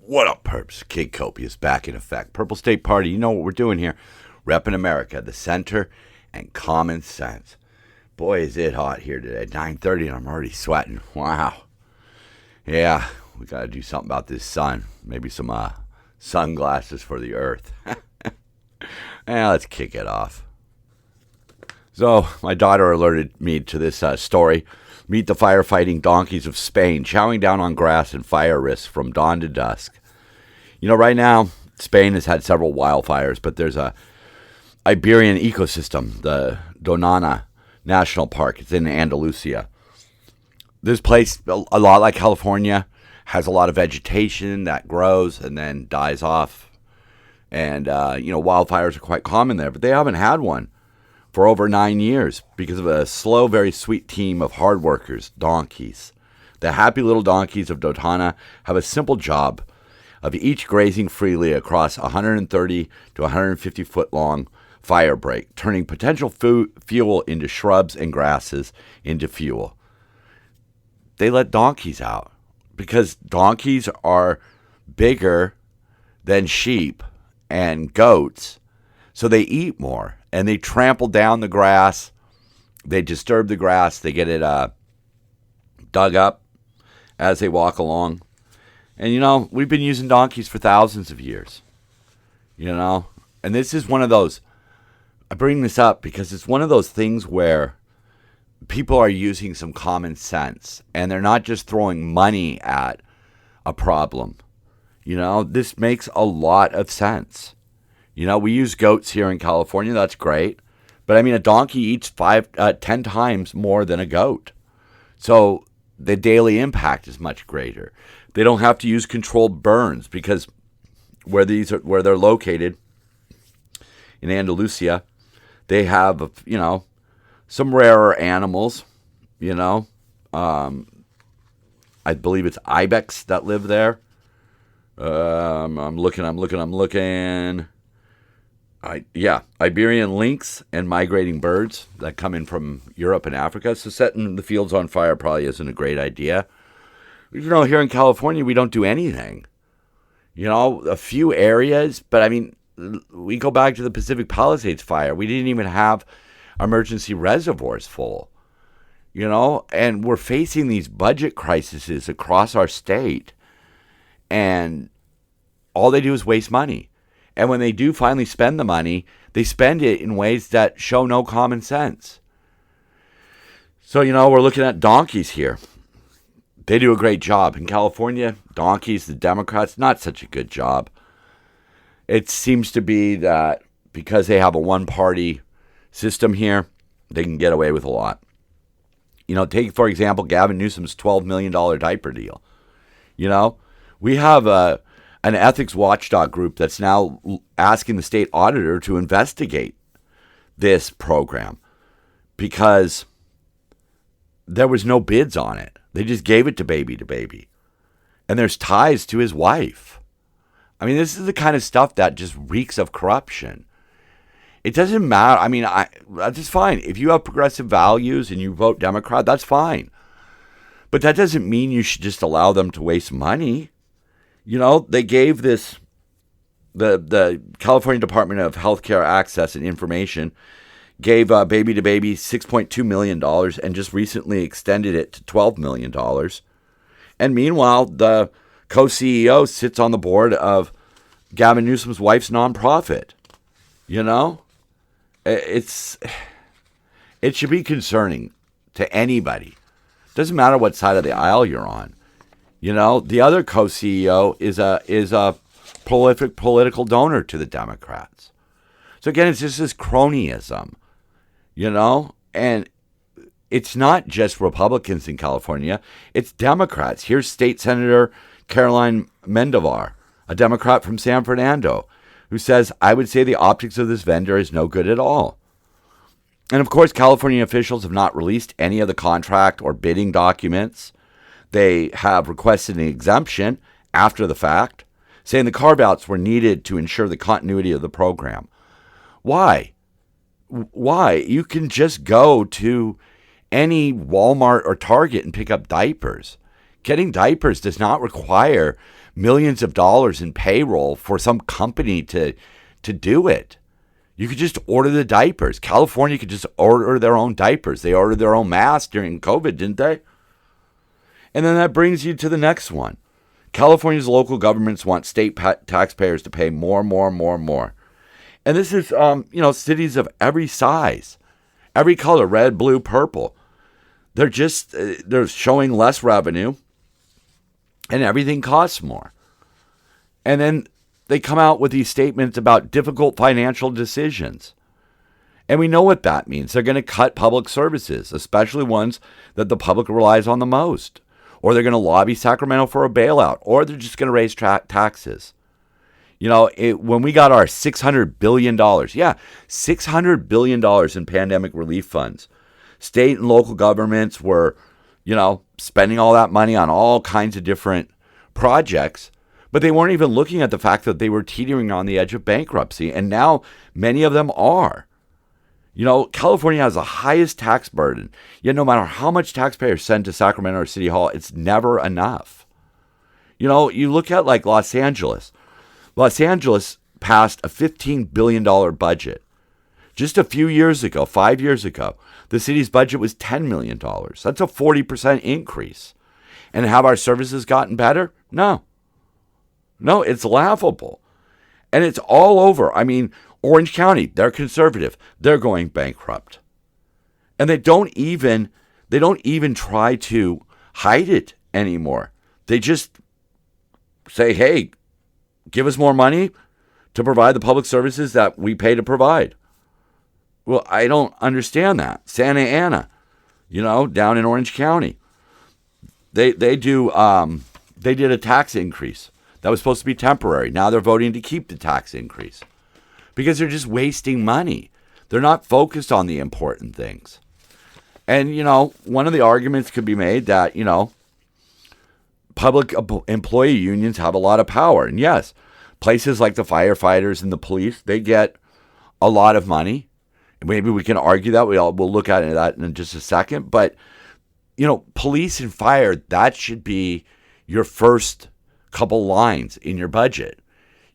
What up, Perps? Kid Copious back in effect. Purple State Party, you know what we're doing here. Repping America, the center, and common sense. Boy, is it hot here today. 9:30 and I'm already sweating. Wow. Yeah, we got to do something about this sun. Maybe some sunglasses for the earth. Let's kick it off. So, my daughter alerted me to this story. Meet the firefighting donkeys of Spain, chowing down on grass and fire risks from dawn to dusk. You know, right now, Spain has had several wildfires, but there's a Iberian ecosystem, the Donana National Park. It's in Andalusia. This place, a lot like California, has a lot of vegetation that grows and then dies off. And, wildfires are quite common there, but they haven't had one for over 9 years because of a slow, very sweet team of hard workers, donkeys. The happy little donkeys of Dotana have a simple job of each grazing freely across 130 to 150 foot long fire break, turning potential fuel into shrubs and grasses into fuel. They let donkeys out because donkeys are bigger than sheep and goats, so they eat more. And they trample down the grass. They disturb the grass. They get it dug up as they walk along. And, we've been using donkeys for thousands of years. And this is one of those, I bring this up because it's one of those things where people are using some common sense. And they're not just throwing money at a problem. This makes a lot of sense. We use goats here in California. That's great. But, a donkey eats 10 times more than a goat. So the daily impact is much greater. They don't have to use controlled burns because where they're located in Andalusia, they have, some rarer animals, I believe it's ibex that live there. I'm looking. Iberian lynx and migrating birds that come in from Europe and Africa. So setting the fields on fire probably isn't a great idea. Here in California, we don't do anything. A few areas, but we go back to the Pacific Palisades fire. We didn't even have emergency reservoirs full, and we're facing these budget crises across our state, and all they do is waste money. And when they do finally spend the money, they spend it in ways that show no common sense. So, we're looking at donkeys here. They do a great job. In California, donkeys, the Democrats, not such a good job. It seems to be that because they have a one-party system here, they can get away with a lot. Take, for example, Gavin Newsom's $12 million diaper deal. We have an ethics watchdog group that's now asking the state auditor to investigate this program because there was no bids on it. They just gave it to baby. And there's ties to his wife. This is the kind of stuff that just reeks of corruption. It doesn't matter. That's fine. If you have progressive values and you vote Democrat, that's fine. But that doesn't mean you should just allow them to waste money. They gave the California Department of Healthcare Access and Information gave baby to baby $6.2 million and just recently extended it to $12 million. And meanwhile, the co-CEO sits on the board of Gavin Newsom's wife's nonprofit. It should be concerning to anybody. Doesn't matter what side of the aisle you're on. The other co-CEO is a prolific political donor to the Democrats. So again, it's just this cronyism, and it's not just Republicans in California, it's Democrats. Here's State Senator Caroline Mendovar, a Democrat from San Fernando, who says, I would say the optics of this vendor is no good at all. And of course, California officials have not released any of the contract or bidding documents. They have requested an exemption after the fact, saying the carve-outs were needed to ensure the continuity of the program. Why? You can just go to any Walmart or Target and pick up diapers. Getting diapers does not require millions of dollars in payroll for some company to do it. You could just order the diapers. California could just order their own diapers. They ordered their own masks during COVID, didn't they? And then that brings you to the next one. California's local governments want state taxpayers to pay more. And this is, cities of every size, every color, red, blue, purple. They're showing less revenue and everything costs more. And then they come out with these statements about difficult financial decisions. And we know what that means. They're going to cut public services, especially ones that the public relies on the most. Or they're going to lobby Sacramento for a bailout. Or they're just going to raise taxes. When we got our $600 billion, $600 billion in pandemic relief funds, state and local governments were, spending all that money on all kinds of different projects. But they weren't even looking at the fact that they were teetering on the edge of bankruptcy. And now many of them are. California has the highest tax burden. Yet no matter how much taxpayers send to Sacramento or City Hall, it's never enough. You look at like Los Angeles. Los Angeles passed a $15 billion budget. Just a few years ago, 5 years ago, the city's budget was $10 million. That's a 40% increase. And have our services gotten better? No, it's laughable. And it's all over. I mean, Orange County, they're conservative. They're going bankrupt. And they don't even try to hide it anymore. They just say, hey, give us more money to provide the public services that we pay to provide. Well, I don't understand that. Santa Ana, down in Orange County, they did a tax increase that was supposed to be temporary. Now they're voting to keep the tax increase because they're just wasting money. They're not focused on the important things. And, one of the arguments could be made that, public employee unions have a lot of power. And yes, places like the firefighters and the police, they get a lot of money. Maybe we can argue that. We'll look at that in just a second. But, police and fire, that should be your first couple lines in your budget.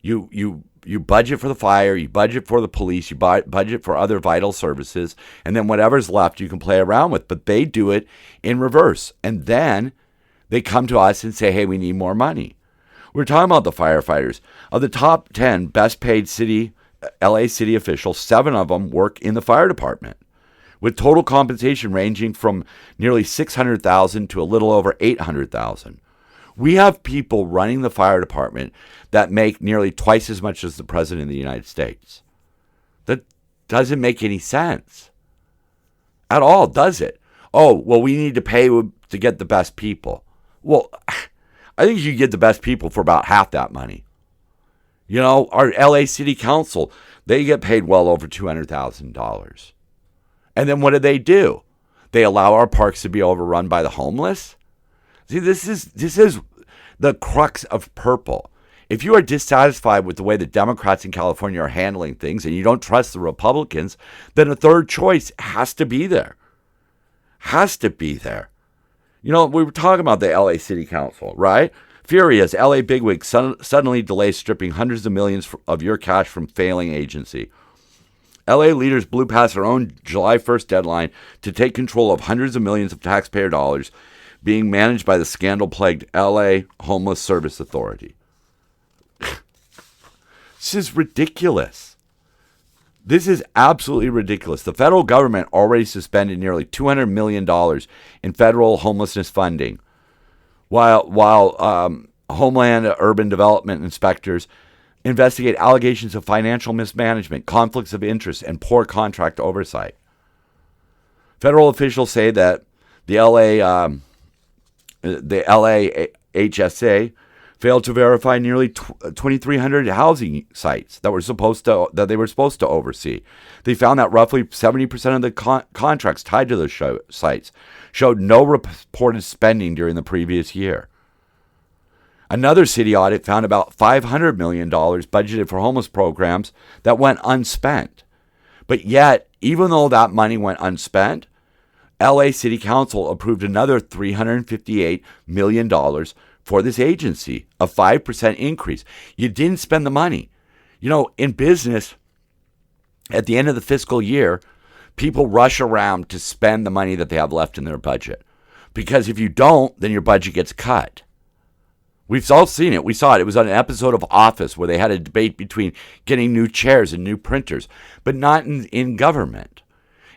You budget for the fire, you budget for the police, you budget for other vital services, and then whatever's left you can play around with. But they do it in reverse. And then they come to us and say, hey, we need more money. We're talking about the firefighters. Of the top 10 best paid LA city officials, 7 of them work in the fire department, with total compensation ranging from nearly $600,000 to a little over $800,000. We have people running the fire department that make nearly twice as much as the president of the United States. That doesn't make any sense at all, does it? Oh, well, we need to pay to get the best people. Well, I think you can get the best people for about half that money. Our LA City Council, they get paid well over $200,000. And then what do? They allow our parks to be overrun by the homeless? See, this is the crux of purple. If you are dissatisfied with the way the Democrats in California are handling things and you don't trust the Republicans, then a third choice has to be there. Has to be there. We were talking about the LA City Council, right? Furious, LA bigwigs suddenly delays stripping hundreds of millions of your cash from failing agency. LA leaders blew past their own July 1st deadline to take control of hundreds of millions of taxpayer dollars being managed by the scandal-plagued LA Homeless Service Authority. This is ridiculous. This is absolutely ridiculous. The federal government already suspended nearly $200 million in federal homelessness funding, while Homeland Urban Development inspectors investigate allegations of financial mismanagement, conflicts of interest, and poor contract oversight. Federal officials say that the LA HSA failed to verify nearly 2,300 housing sites that they were supposed to oversee. They found that roughly 70% of the contracts tied to those sites showed no reported spending during the previous year. Another city audit found about $500 million budgeted for homeless programs that went unspent. But yet, even though that money went unspent, LA City Council approved another $358 million for this agency, a 5% increase. You didn't spend the money. You know, in business, at the end of the fiscal year, people rush around to spend the money that they have left in their budget. Because if you don't, then your budget gets cut. We've all seen it. We saw it. It was on an episode of Office where they had a debate between getting new chairs and new printers, but not in government.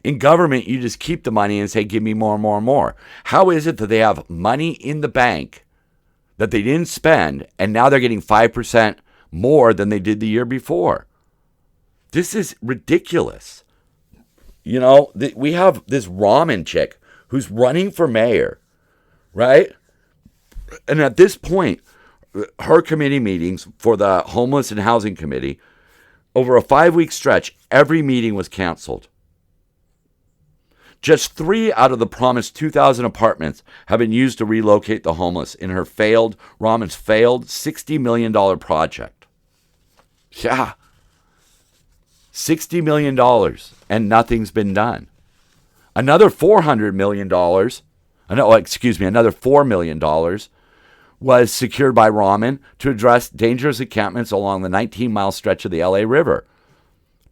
In government, you just keep the money and say, give me more and more and more. How is it that they have money in the bank that they didn't spend, and now they're getting 5% more than they did the year before? This is ridiculous. You know, we have this ramen chick who's running for mayor, right? And at this point, her committee meetings for the Homeless and Housing Committee, over a 5-week stretch, every meeting was canceled. Just 3 out of the promised 2,000 apartments have been used to relocate the homeless in her Ramen's failed $60 million project. Yeah. $60 million, and nothing's been done. Another $400 million, another $4 million was secured by Ramen to address dangerous encampments along the 19-mile stretch of the LA River.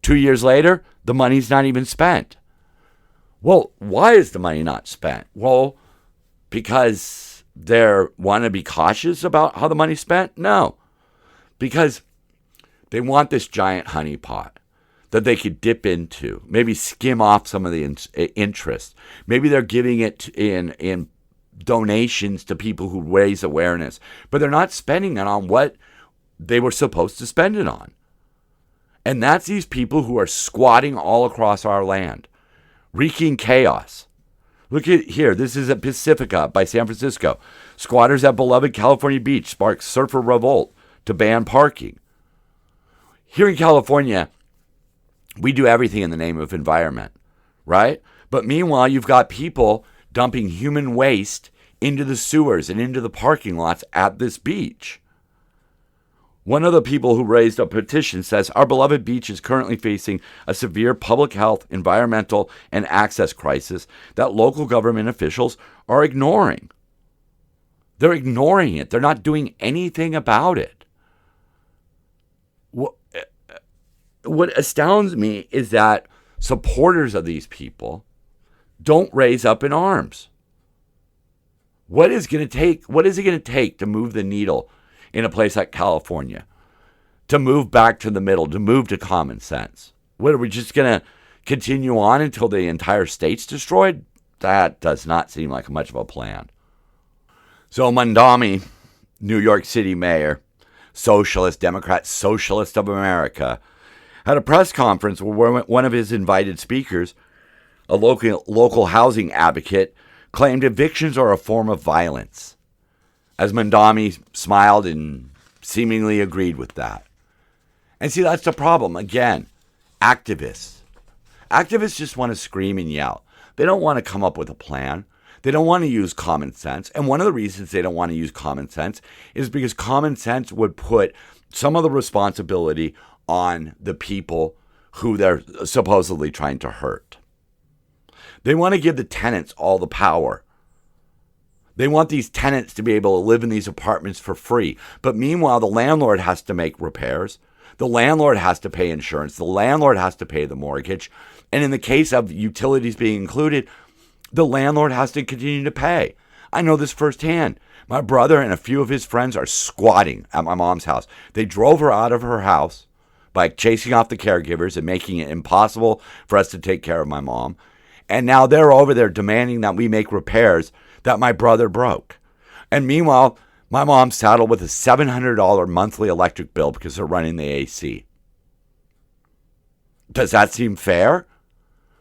2 years later, the money's not even spent. Well, why is the money not spent? Well, because they want to be cautious about how the money's spent? No. Because they want this giant honeypot that they could dip into, maybe skim off some of the interest. Maybe they're giving it in donations to people who raise awareness, but they're not spending it on what they were supposed to spend it on. And that's these people who are squatting all across our land, wreaking chaos. Look at here. This is at Pacifica by San Francisco. Squatters at beloved California Beach spark surfer revolt to ban parking. Here in California, we do everything in the name of environment, right? But meanwhile, you've got people dumping human waste into the sewers and into the parking lots at this beach. One of the people who raised a petition says, our beloved beach is currently facing a severe public health, environmental, and access crisis that local government officials are ignoring. They're ignoring it. They're not doing anything about it. What astounds me is that supporters of these people don't raise up in arms. What is it going to take to move the needle in a place like California? To move back to the middle, to move to common sense? What, are we just going to continue on until the entire state's destroyed? That does not seem like much of a plan. So Mamdani, New York City mayor, socialist, Democrat, socialist of America, had a press conference where one of his invited speakers, a local housing advocate, claimed evictions are a form of violence. As Mamdani smiled and seemingly agreed with that. And see, that's the problem. Again, activists. Activists just want to scream and yell. They don't want to come up with a plan. They don't want to use common sense. And one of the reasons they don't want to use common sense is because common sense would put some of the responsibility on the people who they're supposedly trying to hurt. They want to give the tenants all the power. They want these tenants to be able to live in these apartments for free. But meanwhile, the landlord has to make repairs. The landlord has to pay insurance. The landlord has to pay the mortgage. And in the case of utilities being included, the landlord has to continue to pay. I know this firsthand. My brother and a few of his friends are squatting at my mom's house. They drove her out of her house by chasing off the caregivers and making it impossible for us to take care of my mom. And now they're over there demanding that we make repairs that my brother broke. And meanwhile, my mom's saddled with a $700 monthly electric bill because they're running the AC. Does that seem fair?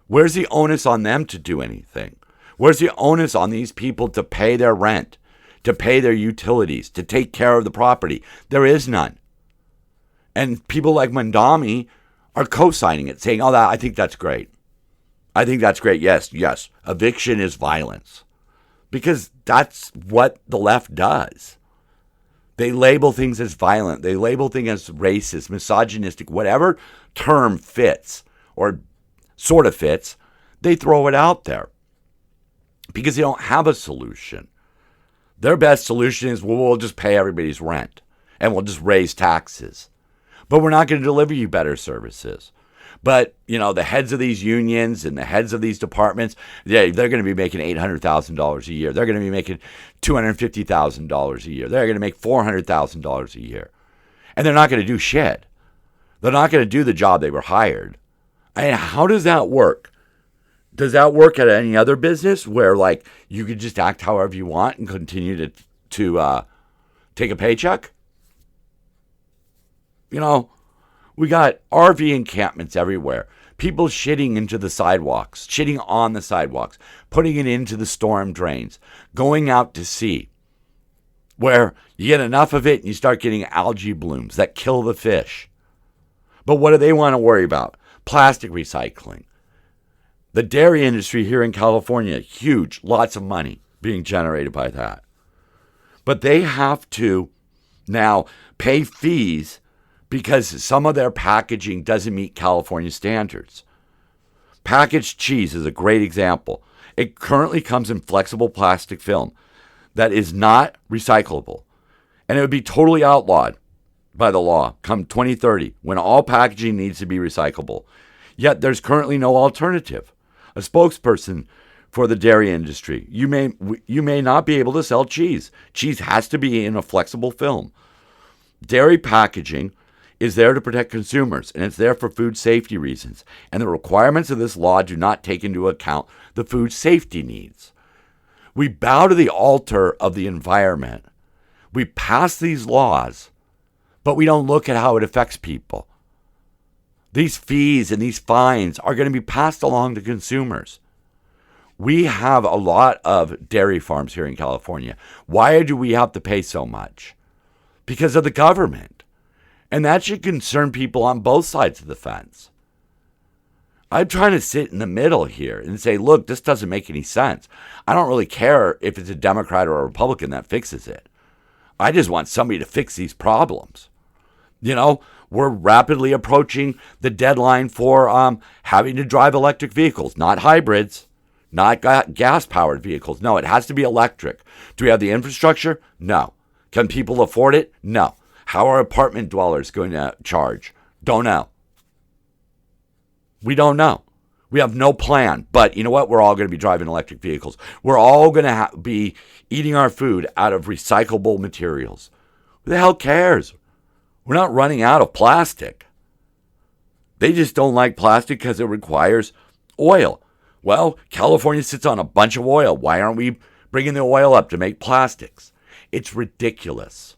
Where's the onus on them to do anything? Where's the onus on these people to pay their rent, to pay their utilities, to take care of the property? There is none. And people like Mamdani are co-signing it, saying, oh, I think that's great. I think that's great. Yes. Eviction is violence. Because that's what the left does. They label things as violent. They label things as racist, misogynistic, whatever term fits or sort of fits, they throw it out there. because they don't have a solution. Their best solution is, well, we'll just pay everybody's rent and we'll just raise taxes. But we're not going to deliver you better services. But, the heads of these unions and the heads of these departments, they're going to be making $800,000 a year. They're going to be making $250,000 a year. They're going to make $400,000 a year. And they're not going to do shit. They're not going to do the job they were hired. How does that work? Does that work at any other business where, you could just act however you want and continue to take a paycheck? We got RV encampments everywhere. People shitting into the sidewalks, shitting on the sidewalks, putting it into the storm drains, going out to sea, where you get enough of it and you start getting algae blooms that kill the fish. But what do they want to worry about? Plastic recycling. The dairy industry here in California, huge, lots of money being generated by that. But they have to now pay fees because some of their packaging doesn't meet California standards. Packaged cheese is a great example. It currently comes in flexible plastic film that is not recyclable. And it would be totally outlawed by the law come 2030 when all packaging needs to be recyclable. Yet there's currently no alternative. A spokesperson for the dairy industry, you may not be able to sell cheese. Cheese has to be in a flexible film. Dairy packaging is there to protect consumers, and it's there for food safety reasons. And the requirements of this law do not take into account the food safety needs. We bow to the altar of the environment. We pass these laws, but we don't look at how it affects people. These fees and these fines are going to be passed along to consumers. We have a lot of dairy farms here in California. Why do we have to pay so much? Because of the government. And that should concern people on both sides of the fence. I'm trying to sit in the middle here and say, look, this doesn't make any sense. I don't really care if it's a Democrat or a Republican that fixes it. I just want somebody to fix these problems. We're rapidly approaching the deadline for having to drive electric vehicles, not hybrids, not gas-powered vehicles. No, it has to be electric. Do we have the infrastructure? No. Can people afford it? No. How are apartment dwellers going to charge? Don't know. We don't know. We have no plan. But you know what? We're all going to be driving electric vehicles. We're all going to be eating our food out of recyclable materials. Who the hell cares? We're not running out of plastic. They just don't like plastic because it requires oil. Well, California sits on a bunch of oil. Why aren't we bringing the oil up to make plastics? It's ridiculous.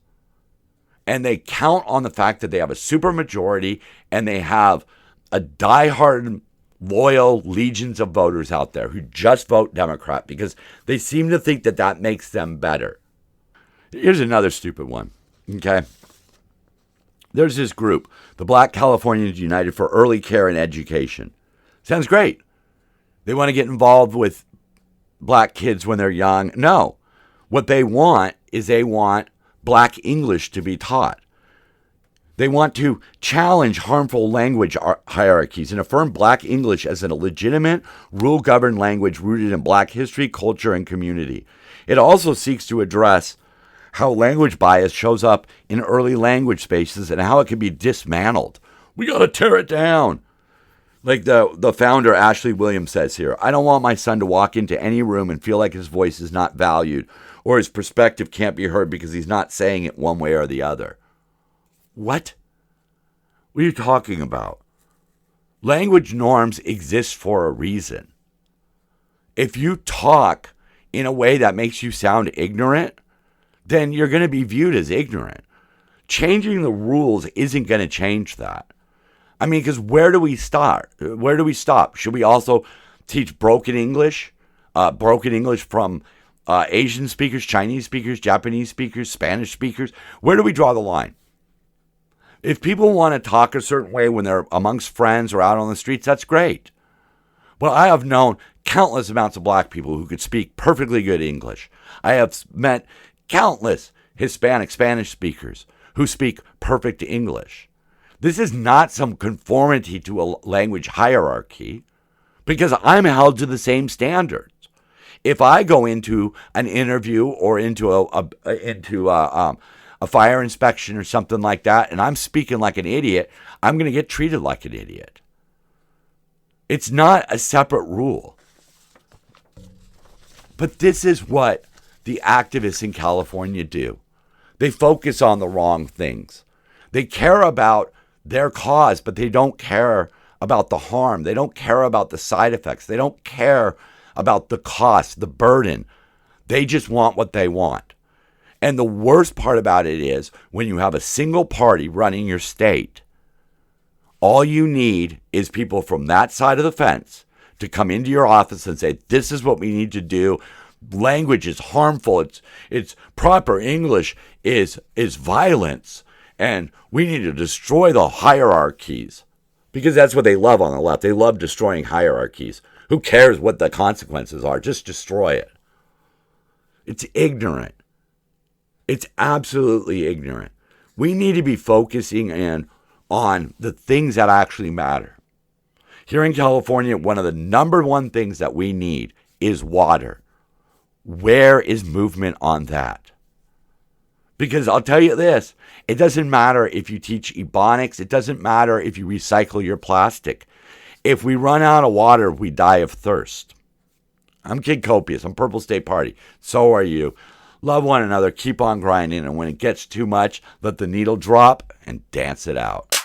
And they count on the fact that they have a supermajority and they have a diehard, loyal legions of voters out there who just vote Democrat because they seem to think that that makes them better. Here's another stupid one, okay? There's this group, the Black Californians United for Early Care and Education. Sounds great. They want to get involved with black kids when they're young. No. What they want is they want black English to be taught. They want to challenge harmful language hierarchies and affirm black English as a legitimate, rule-governed language rooted in black history, culture, and community. It also seeks to address how language bias shows up in early language spaces and how it can be dismantled. We got to tear it down. Like the founder, Ashley Williams, says here, I don't want my son to walk into any room and feel like his voice is not valued or his perspective can't be heard because he's not saying it one way or the other. What? What are you talking about? Language norms exist for a reason. If you talk in a way that makes you sound ignorant, then you're going to be viewed as ignorant. Changing the rules isn't going to change that. I mean, because where do we start? Where do we stop? Should we also teach broken English from Asian speakers, Chinese speakers, Japanese speakers, Spanish speakers? Where do we draw the line? If people want to talk a certain way when they're amongst friends or out on the streets, that's great. But I have known countless amounts of black people who could speak perfectly good English. I have met countless Hispanic Spanish speakers who speak perfect English. This is not some conformity to a language hierarchy because I'm held to the same standards. If I go into an interview or into a fire inspection or something like that, and I'm speaking like an idiot, I'm going to get treated like an idiot. It's not a separate rule. But this is what the activists in California do. They focus on the wrong things. They care about their cause, but they don't care about the harm. They don't care about the side effects. They don't care about the cost, the burden. They just want what they want. And the worst part about it is when you have a single party running your state, all you need is people from that side of the fence to come into your office and say, this is what we need to do. Language is harmful. It's proper English is violence. And we need to destroy the hierarchies. Because that's what they love on the left. They love destroying hierarchies. Who cares what the consequences are? Just destroy it. It's ignorant. It's absolutely ignorant. We need to be focusing in on the things that actually matter. Here in California, one of the number one things that we need is water. Where is movement on that? Because I'll tell you this, it doesn't matter if you teach Ebonics. It doesn't matter if you recycle your plastic. If we run out of water, we die of thirst. I'm Kid Copious. I'm Purple State Party. So are you. Love one another. Keep on grinding. And when it gets too much, let the needle drop and dance it out.